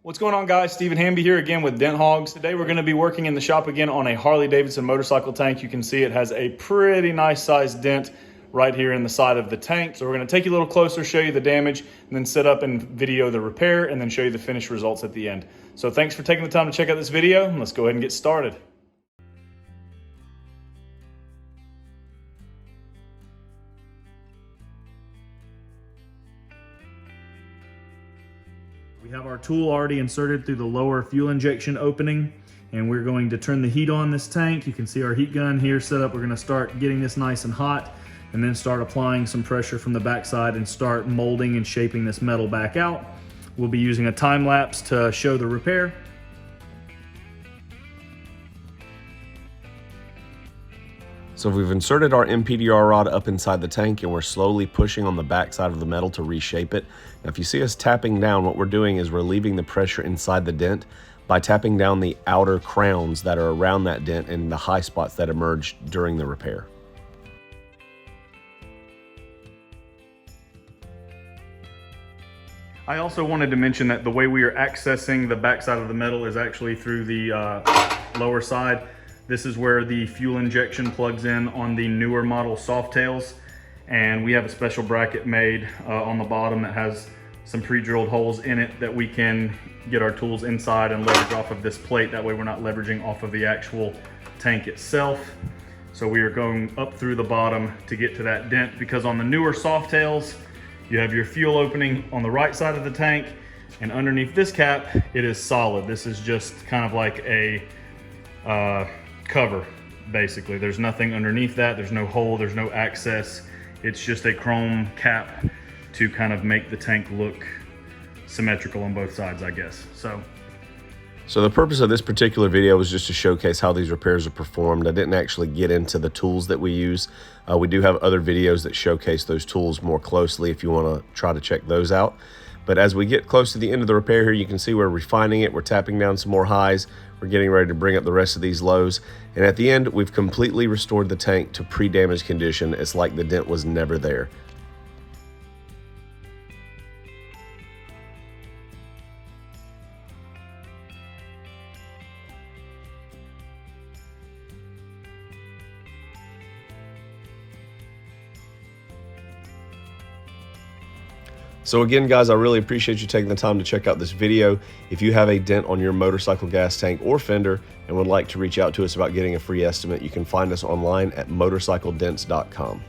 What's going on, guys? Stephen Hamby here again with Dent Hogs. Today we're going to be working in the shop again on a Harley Davidson motorcycle tank. You can see it has a pretty nice sized dent right here in the side of the tank. So we're going to take you a little closer, show you the damage, and then set up and video the repair, and then show you the finished results at the end. So thanks for taking the time to check out this video, and let's go ahead and get started. We have our tool already inserted through the lower fuel injection opening, and we're going to turn the heat on this tank. You can see our heat gun here set up. We're going to start getting this nice and hot and then start applying some pressure from the backside and start molding and shaping this metal back out. We'll be using a time lapse to show the repair. So we've inserted our MPDR rod up inside the tank and we're slowly pushing on the back side of the metal to reshape it. Now if you see us tapping down, what we're doing is relieving the pressure inside the dent by tapping down the outer crowns that are around that dent and the high spots that emerge during the repair. I also wanted to mention that the way we are accessing the back side of the metal is actually through the lower side. This is where the fuel injection plugs in on the newer model Softails, and we have a special bracket made on the bottom that has some pre-drilled holes in it that we can get our tools inside and leverage off of this plate. That way we're not leveraging off of the actual tank itself. So we are going up through the bottom to get to that dent, because on the newer Softails, you have your fuel opening on the right side of the tank, and underneath this cap, it is solid. This is just kind of like a cover, basically. There's nothing underneath that. There's no hole, there's no access. It's just a chrome cap to kind of make the tank look symmetrical on both sides, I guess. So the purpose of this particular video was just to showcase how these repairs are performed. I didn't actually get into the tools that we use. We do have other videos that showcase those tools more closely if you want to try to check those out. But as we get close to the end of the repair here, you can see we're refining it. We're tapping down some more highs. We're getting ready to bring up the rest of these lows. And at the end, we've completely restored the tank to pre-damage condition. It's like the dent was never there. So again, guys, I really appreciate you taking the time to check out this video. If you have a dent on your motorcycle gas tank or fender and would like to reach out to us about getting a free estimate, you can find us online at motorcycledents.com.